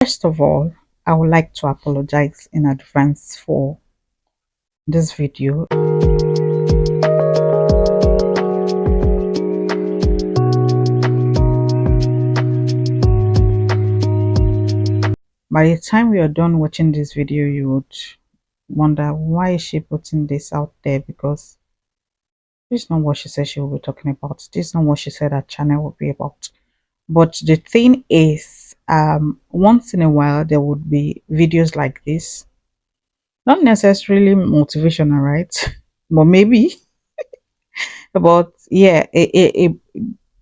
First of all, I would like to apologize in advance for this video. By the time we are done watching this video, you would wonder why is she putting this out there, because this is not what she said she will be talking about. This is not what she said her channel will be about. But the thing is, once in a while there would be videos like this, not necessarily motivational, right? But maybe. But yeah,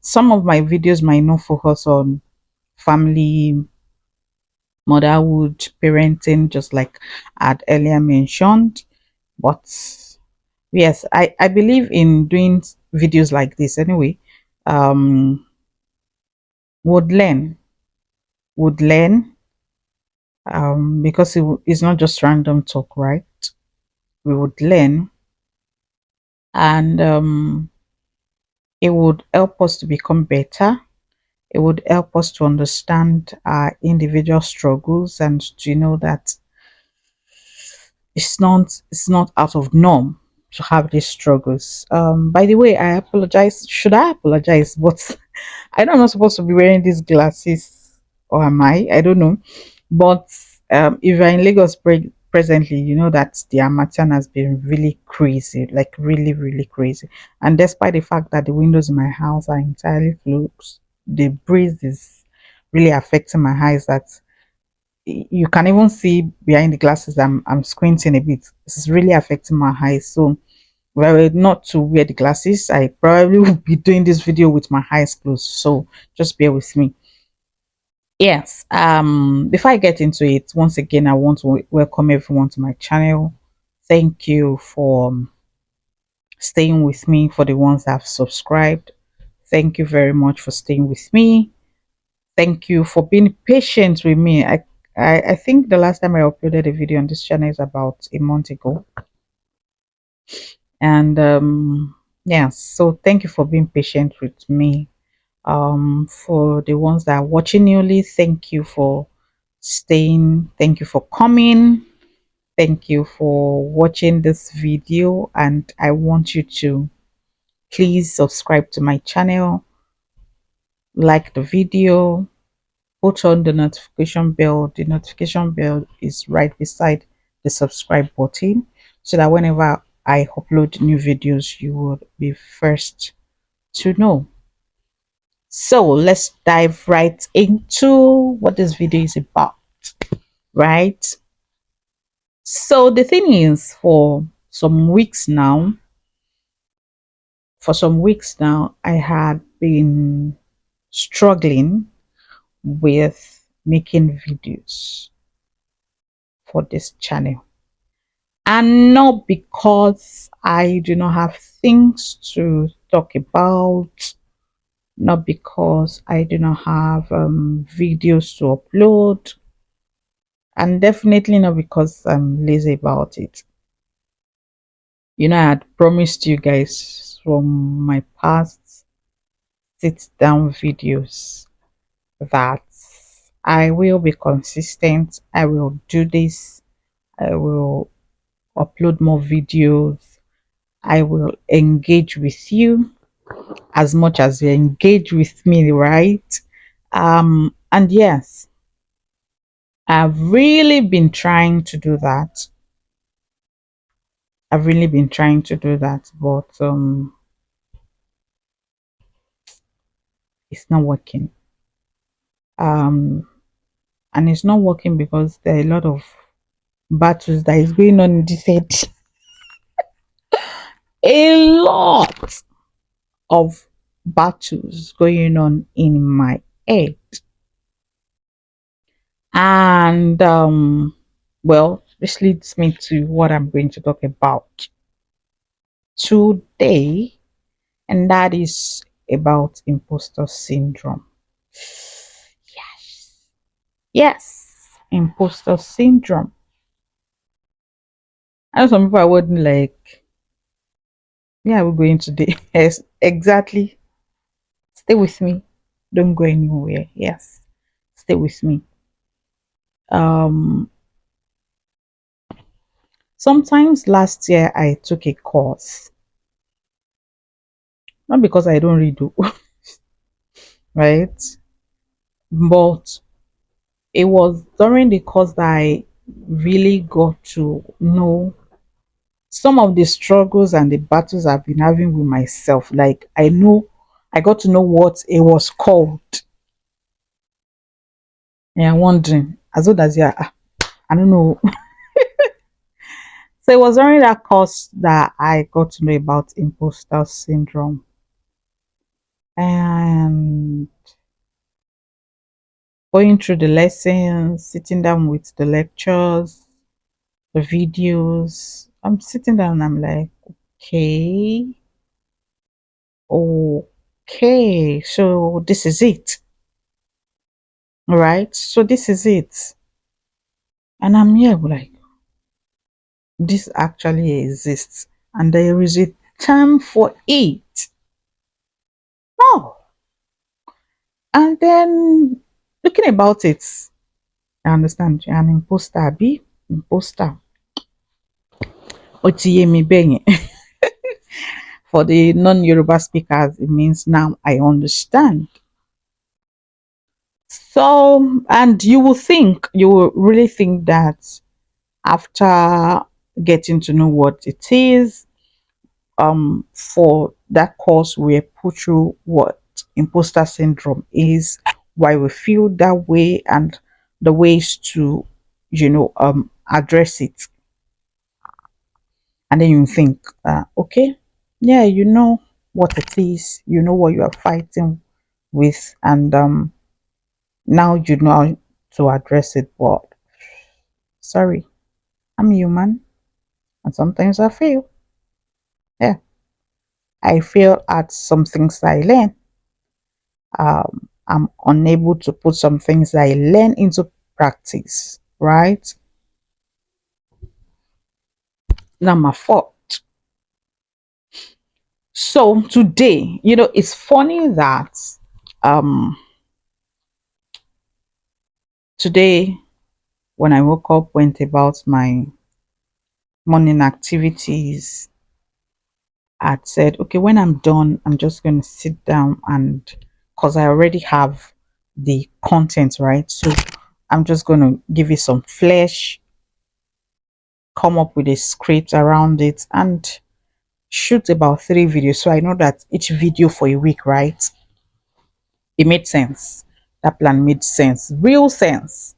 some of my videos might not focus on family, motherhood, parenting, just like I had earlier mentioned. But yes, I believe in doing videos like this anyway. Um, would learn, would learn, because it's not just random talk, right? We would learn, and it would help us to become better. It would help us to understand our individual struggles and to know that it's not out of norm to have these struggles. By the way, I apologize. Should I apologize? But I know I'm not supposed to be wearing these glasses, or am I? I don't know. But if you're in Lagos presently, you know that the Amateur has been really crazy, like really, really crazy. And despite the fact that the windows in my house are entirely closed, the breeze is really affecting my eyes. That you can even see behind the glasses. I'm squinting a bit. This is really affecting my eyes. So if I were not to wear the glasses, I probably would be doing this video with my eyes closed. So just bear with me. Yes. Before I get into it, once again, I want to welcome everyone to my channel. Thank you for staying with me. For the ones that have subscribed, thank you very much for staying with me. Thank you for being patient with me. I think the last time I uploaded a video on this channel is about a month ago. And yeah, so thank you for being patient with me. For the ones that are watching newly, thank you for staying. Thank you for coming. Thank you for watching this video. And I want you to please subscribe to my channel, like the video, put on the notification bell. The notification bell is right beside the subscribe button, so that whenever I upload new videos, you will be first to know. So let's dive right into what this video is about, right? So the thing is, for some weeks now, I had been struggling with making videos for this channel. And not because I do not have things to talk about, not because I do not have videos to upload, and definitely not because I'm lazy about it. You know, I had promised you guys from my past sit down videos that I will be consistent, I will do this, I will upload more videos, I will engage with you as much as you engage with me, right? And yes, I've really been trying to do that. I've really been trying to do that, but it's not working. Um, and it's not working because there are a lot of battles that is going on in this head. A lot of battles going on in my head. And well, this leads me to what I'm going to talk about today, and that is about imposter syndrome. Yes, yes, imposter syndrome. I know some people are wondering, like, yeah, we're going today. Yes, exactly. Stay with me. Don't go anywhere. Yes, stay with me. Um, Sometimes last year I took a course, not because I don't read, right? But it was during the course that I really got to know some of the struggles and the battles I've been having with myself. Like I got to know what it was called. And I'm wondering, as old as you are, I don't know. So it was during that course that I got to know about imposter syndrome. And going through the lessons, sitting down with the lectures, the videos. I'm sitting down and I'm like, okay, okay, so this is it, right? So this is it. And I'm here like, this actually exists. And there is a term for it. Oh, and then looking about it, I understand you're an imposter, be imposter. Otiyemi benye. For the non-Yoruba speakers, it means now I understand. So, and you will really think that after getting to know what it is, for that course, we put through what imposter syndrome is, why we feel that way, and the ways to, address it. And then you think, okay, yeah, you know what it is, you know what you are fighting with, and now you know how to address it. But sorry, I'm human, and sometimes I fail. Yeah, I fail at some things I learn. I'm unable to put some things I learn into practice, right? Not my fault. So today, it's funny that um today when I woke up, went about my morning activities, I'd said, okay, when I'm done, I'm just going to sit down and because I already have the content, right? So I'm just going to give it some flesh, come up with a script around it, and shoot about 3 videos. So I know that each video for a week, right? It made sense. That plan made sense, real sense.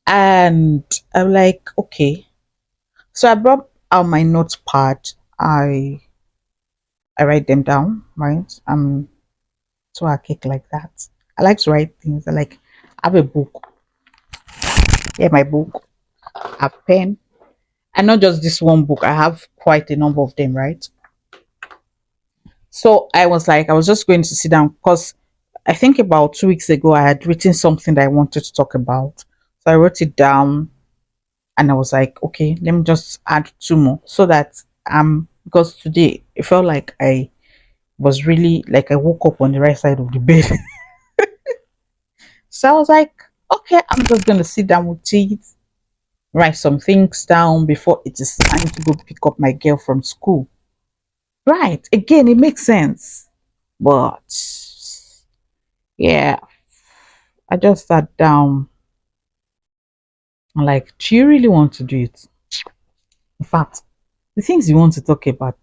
And I'm like, okay. So I brought out my notepad. I write them down, right? So I kick like that. I like to write things. I have a book. Yeah, my book. I have pen. And not just this one book. I have quite a number of them, right? So I was like, I was just going to sit down because I think about 2 weeks ago I had written something that I wanted to talk about. So I wrote it down and I was like, okay, let me just add two more so that because today it felt like I was really like I woke up on the right side of the bed. So I was like, okay, I'm just gonna sit down with it, write some things down before it is time to go pick up my girl from school. Right. Again, it makes sense. But yeah, I just sat down and like, do you really want to do it? In fact, the things you want to talk about,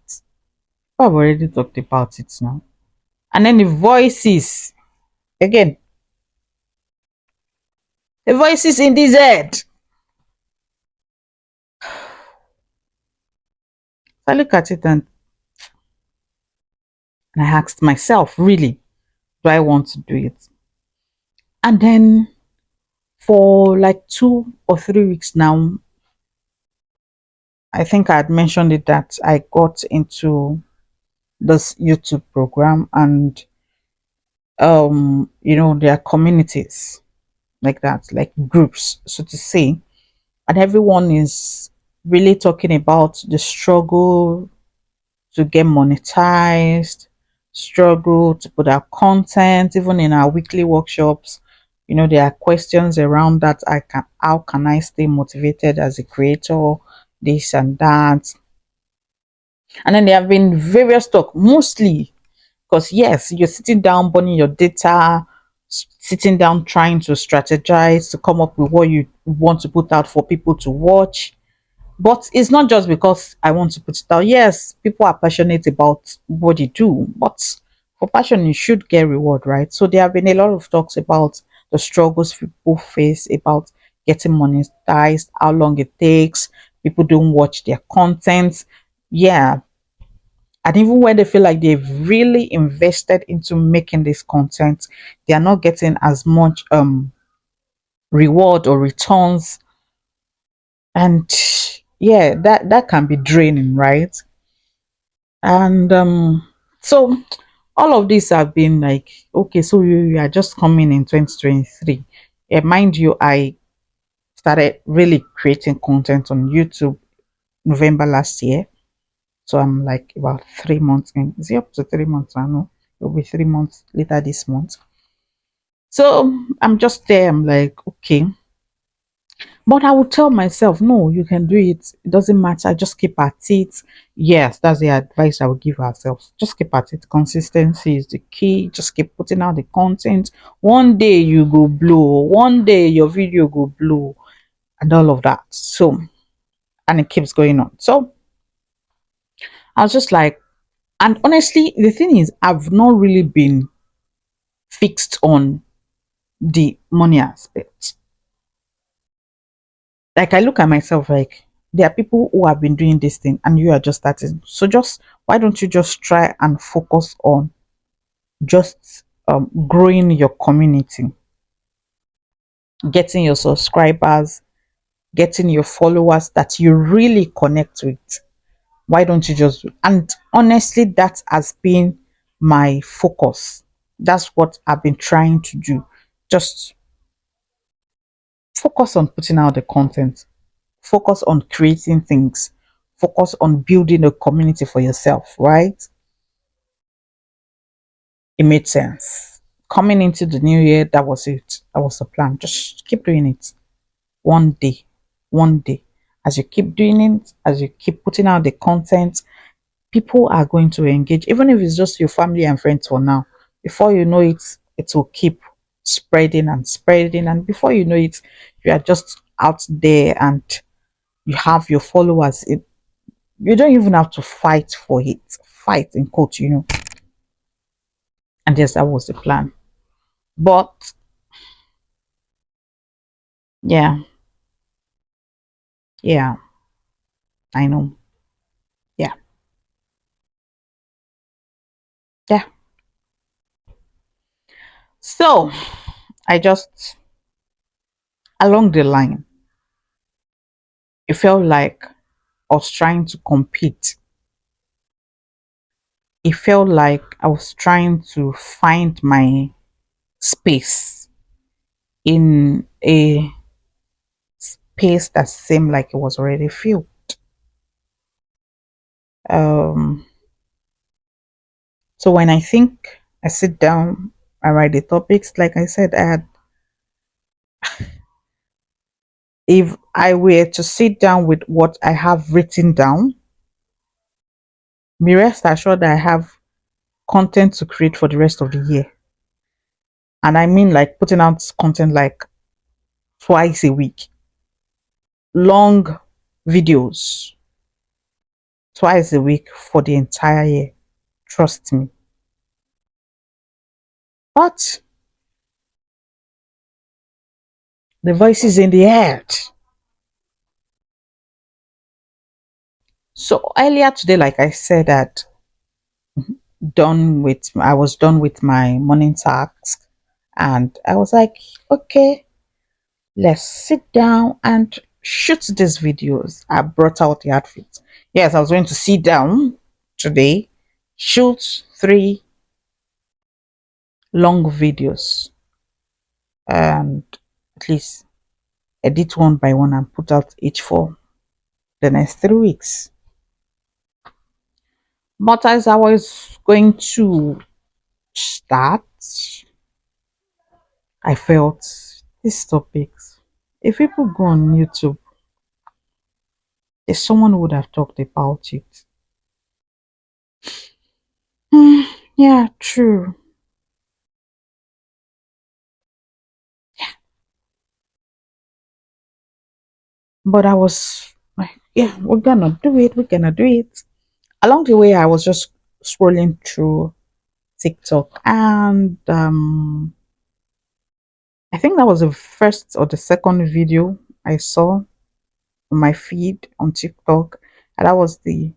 I've already talked about it now. And then again, the voices in this head. I look at it and I asked myself, really, do I want to do it? And then for like 2 or 3 weeks now, I think I had mentioned it that I got into this YouTube program and there are communities like that, like groups, so to say, and everyone is really talking about the struggle to get monetized, struggle to put out content, even in our weekly workshops. There are questions around that. How can I stay motivated as a creator? This and that. And then there have been various talk, mostly because yes, you're sitting down, burning your data, sitting down, trying to strategize to come up with what you want to put out for people to watch. But it's not just because I want to put it out. Yes, people are passionate about what they do, but for passion, you should get reward, right? So there have been a lot of talks about the struggles people face about getting monetized, how long it takes, people don't watch their content. Yeah, and even when they feel like they've really invested into making this content, they are not getting as much reward or returns. And yeah, that can be draining, right? And so all of these have been like, okay, so you are just coming in 2023. Mind you, I started really creating content on YouTube November last year. So I'm like about 3 months in. Is it up to 3 months? I don't know. It'll be 3 months later this month. So I'm just there. I'm like, okay. But I would tell myself, no, you can do it. It doesn't matter. Just keep at it. Yes, that's the advice I would give ourselves. Just keep at it. Consistency is the key. Just keep putting out the content. One day you go blow. One day your video go blow, and all of that. So, and it keeps going on. So I was just like, and honestly, the thing is, I've not really been fixed on the money aspect. Like I look at myself like there are people who have been doing this thing and you are just starting. So just why don't you just try and focus on just growing your community, getting your subscribers, getting your followers that you really connect with. Why don't you just and honestly that has been my focus. That's what I've been trying to do. Just focus on putting out the content, focus on creating things, focus on building a community for yourself, right? It made sense. Coming into the new year, that was it. That was the plan. Just keep doing it. One day, one day. As you keep doing it, as you keep putting out the content, people are going to engage, even if it's just your family and friends for now. Before you know it, it will keep spreading and spreading. And before you know it, you are just out there and you have your followers. You don't even have to fight for it. Fight in quote. And yes, that was the plan. But yeah, yeah, I know. Yeah, yeah. So I just along the line, it felt like I was trying to compete. It felt like I was trying to find my space in a space that seemed like it was already filled. Um, so when I think I sit down, I write the topics. Like I said, if I were to sit down with what I have written down, be rest assured that I have content to create for the rest of the year. And I mean like putting out content like twice a week, long videos twice a week for the entire year. Trust me. But the voices in the head. So earlier today, like I said, that I was done with my morning task, and I was like, okay, let's sit down and shoot these videos. I brought out the outfit. Yes, I was going to sit down today, shoot 3 long videos, and at least edit one by one and put out each for the next 3 weeks. But as I was going to start, I felt these topics, if people go on YouTube, if someone would have talked about it. Hmm, yeah, true. But I was like, yeah, we're gonna do it, we're gonna do it. Along the way, I was just scrolling through TikTok, and I think that was the first or the second video I saw on my feed on TikTok, and that was the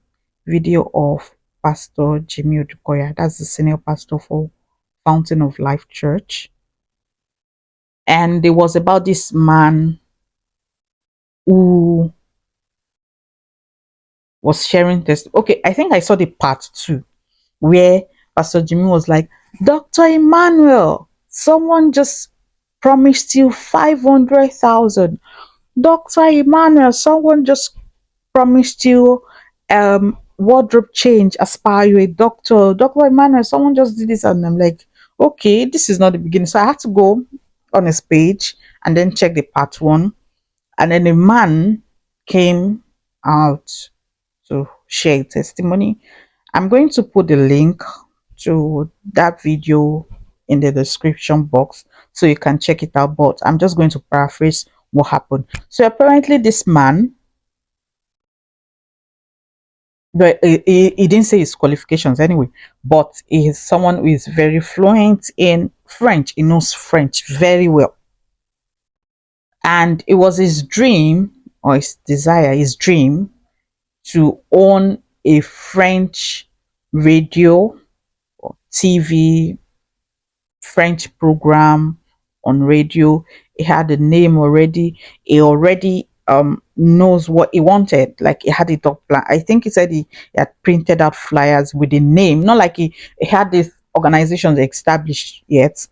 video of Pastor Jimmy Odukoya. That's the senior pastor for Fountain of Life Church, and it was about this man who was sharing this. Okay, I think I saw the part two where Pastor Jimmy was like, Dr. Emmanuel, someone just promised you 500,000. Dr. Emmanuel, someone just promised you wardrobe change as per you a doctor. Dr. Emmanuel, someone just did this, and I'm like, okay, this is not the beginning. So I had to go on his page and then check the part one. And then a man came out to share a testimony. I'm going to put the link to that video in the description box so you can check it out. But I'm just going to paraphrase what happened. So apparently, this man, but he didn't say his qualifications anyway, but he is someone who is very fluent in French. He knows French very well. And it was his dream or his desire, his dream to own a French radio, TV, French program on radio. He had a name already. He already knows what he wanted. Like he had it up plan. I think he said he had printed out flyers with the name. Not like he had this organization established yet.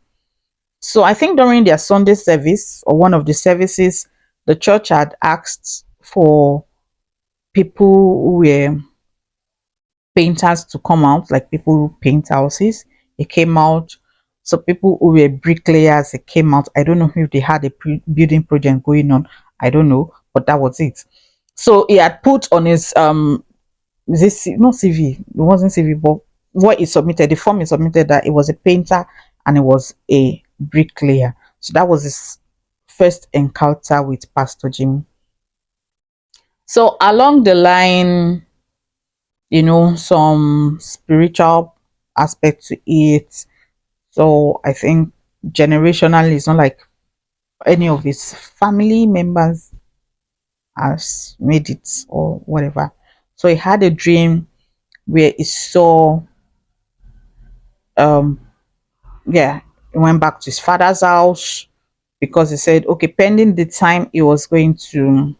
So I think during their Sunday service or one of the services, the church had asked for people who were painters to come out, like people who paint houses. It came out. So people who were bricklayers, it came out. I don't know if they had a building project going on. I don't know, but that was it. So he had put on his this not CV, it wasn't CV, but what he submitted, the form he submitted, that it was a painter and it was a bricklayer. So that was his first encounter with Pastor Jim. So along the line, some spiritual aspect to it. So I think generationally, it's not like any of his family members has made it or whatever. So he had a dream where he saw, um, yeah, he went back to his father's house because he said, okay, pending the time he was going to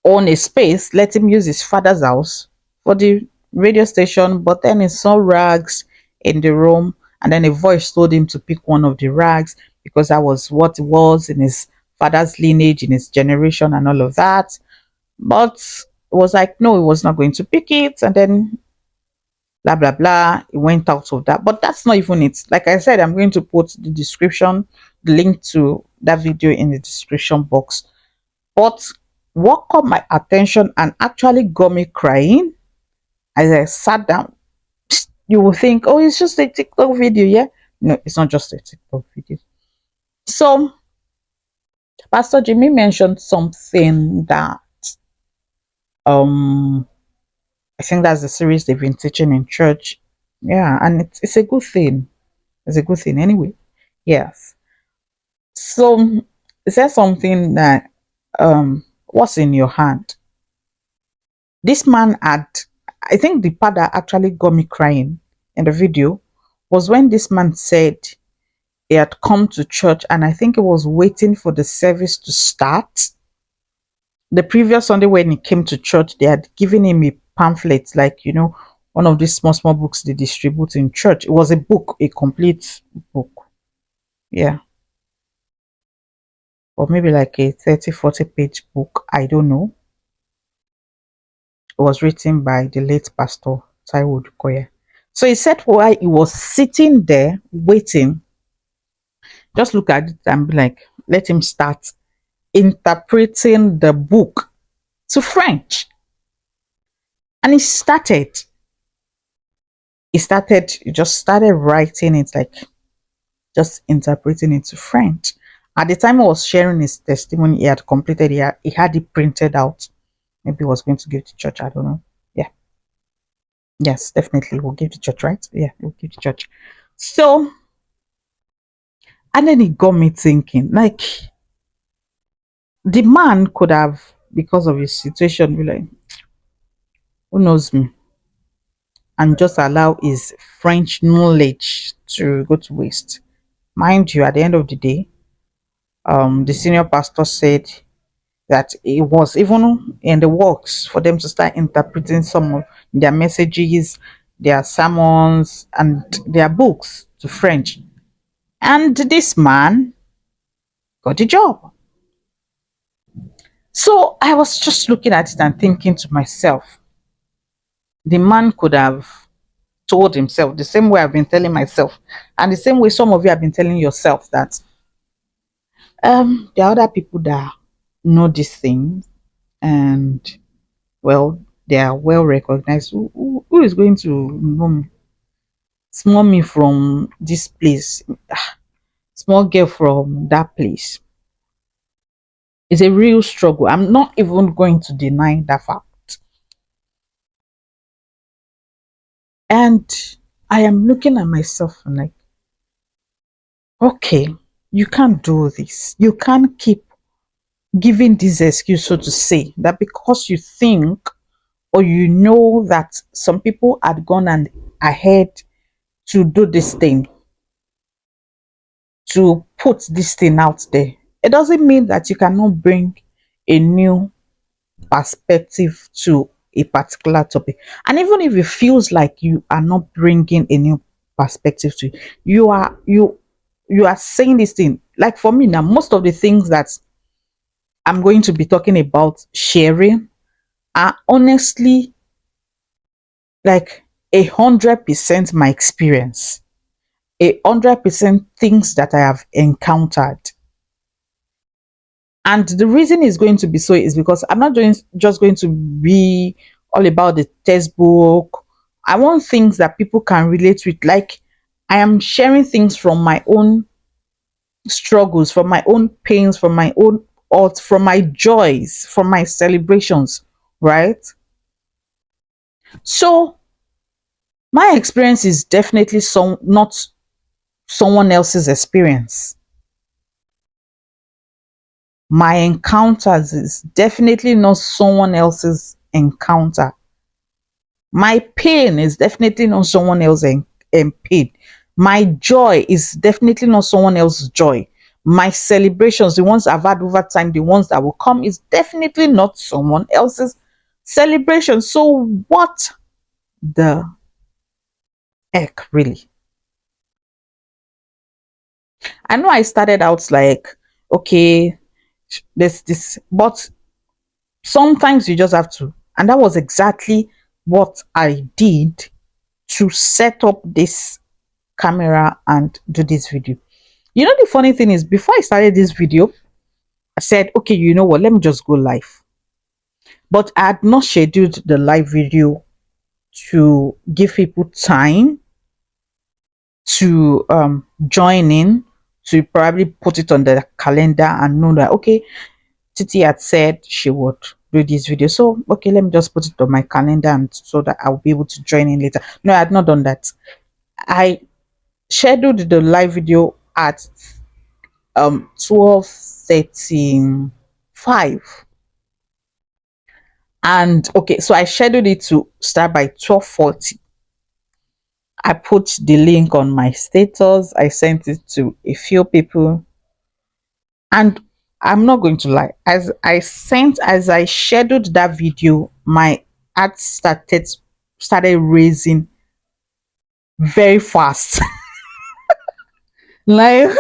own a space, let him use his father's house for the radio station. But then he saw rags in the room, and then a voice told him to pick one of the rags because that was what it was in his father's lineage, in his generation, and all of that. But it was like, no, he was not going to pick it, and then blah blah blah. He went out of that. But that's not even it. Like I said, I'm going to put the link to that video in the description box. But what caught my attention and actually got me crying as I sat down, you will think, oh, it's just a TikTok video, yeah? No, it's not just a TikTok video. So, Pastor Jimmy mentioned something that um I think that's the series they've been teaching in church. Yeah, and it's a good thing. It's a good thing anyway. Yes. So, is there something that what's in your hand? This man had, I think the part that actually got me crying in the video was when this man said he had come to church and I think he was waiting for the service to start. The previous Sunday when he came to church, they had given him a pamphlet, like, one of these small, small books they distribute in church. It was a book, a complete book. Yeah. Or maybe like a 30, 40 page book. I don't know. It was written by the late Pastor Taiwo Dukoya. So he said while he was sitting there waiting, Just look at it and be like, let him start interpreting the book to French. And he just started writing it, like just interpreting it to French. At the time he was sharing his testimony, he had completed, he had it printed out. Maybe he was going to give to church, I don't know. Yeah. Yes, definitely. We'll give to church, right? Yeah, we'll give to church. So, and then it got me thinking, like, the man could have, because of his situation, be like, who knows me? And just allow his French knowledge to go to waste. Mind you, at the end of the day, the senior pastor said that it was even in the works for them to start interpreting some of their messages, their sermons, and their books to French. And this man got a job. So I was just looking at it and thinking to myself, the man could have told himself the same way I've been telling myself, and the same way some of you have been telling yourself that there are other people that know this thing, and well, they are well recognized. Who is going to know me? Small me from this place, small girl from that place. It's a real struggle. I'm not even going to deny that fact. And I am looking at myself and like, okay, you can't do this. You can't keep giving this excuse, so to say, that because you think or you know that some people had gone and ahead to do this thing, to put this thing out there, it doesn't mean that you cannot bring a new perspective to a particular topic. And even if it feels like you are not bringing a new perspective to it, you are saying this thing. Like for me now, most of the things that I'm going to be talking about sharing are honestly like 100% my experience, 100% things that I have encountered. And the reason it's going to be so is because I'm not doing just going to be all about the textbook. I want things that people can relate with. Like I am sharing things from my own struggles, from my own pains, from my own or from my joys, from my celebrations, right? So my experience is definitely not someone else's experience. My encounters is definitely not someone else's encounter. My pain is definitely not someone else's pain. My joy is definitely not someone else's joy. My celebrations, the ones I've had over time, the ones that will come, is definitely not someone else's celebration. So what the heck, really? I know I started out like, okay, there's this, but sometimes you just have to. And that was exactly what I did to set up this camera and do this video. You know, the funny thing is, before I started this video, I said, okay, you know what, let me just go live. But I had not scheduled the live video to give people time to join in, to probably put it on the calendar and know that, okay, Titi had said she would do this video. So, okay, let me just put it on my calendar and so that I'll be able to join in later. No, I had not done that. I scheduled the live video at 12:35, and okay, so I scheduled it to start by 12:40. I put the link on my status, I sent it to a few people, and I'm not going to lie, as I scheduled that video, my ad started raising very fast. Like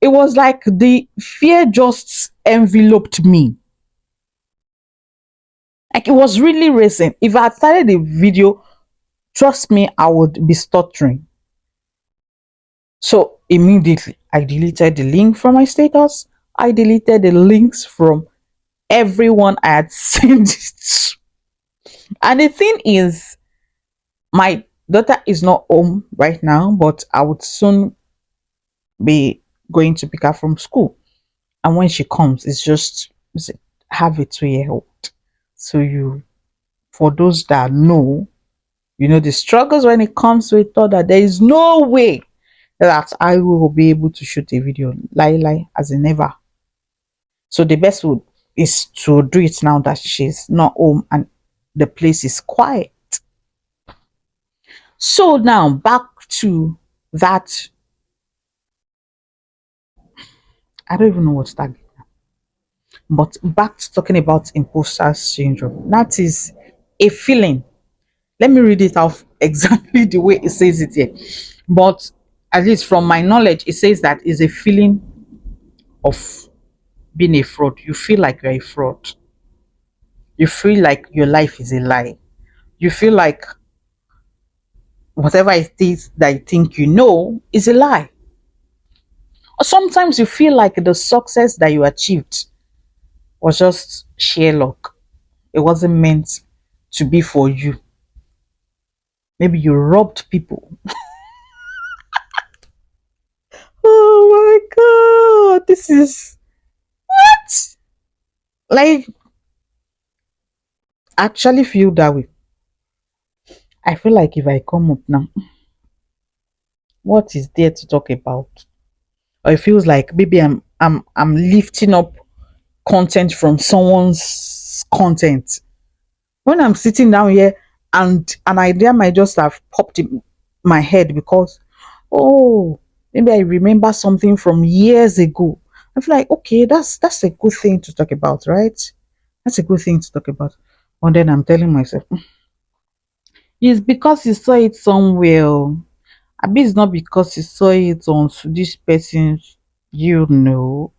it was like the fear just enveloped me. Like it was really racing. If I had started the video, trust me, I would be stuttering. So immediately I deleted the link from my status. I deleted the links from everyone I had sent it to. And the thing is, my daughter is not home right now, but I would soon be going to pick her from school. And when she comes, it's just have a 2 year old. So you, for those that know, you know the struggles when it comes to a thought that there is no way that I will be able to shoot a video. Lie, as in never. So the best would is to do it now that she's not home and the place is quiet. So now back to that. I don't even know what's that. But back to talking about imposter syndrome. That is a feeling. Let me read it off exactly the way it says it here. But at least from my knowledge, it says that is a feeling of being a fraud. You feel like you're a fraud. You feel like your life is a lie. You feel like whatever it is that you think you know is a lie. Or sometimes you feel like the success that you achieved was just sheer luck. It wasn't meant to be for you. Maybe you robbed people. Oh my god, this is what? Like, I actually feel that way. I feel like if I come up now, what is there to talk about? Or it feels like maybe I'm lifting up content from someone's content. When I'm sitting down here and an idea might just have popped in my head because, oh, maybe I remember something from years ago. I feel like, okay, that's a good thing to talk about, right? That's a good thing to talk about. And then I'm telling myself, it's because you saw it somewhere. Oh. Abi it's not because you saw it on this person's, you know.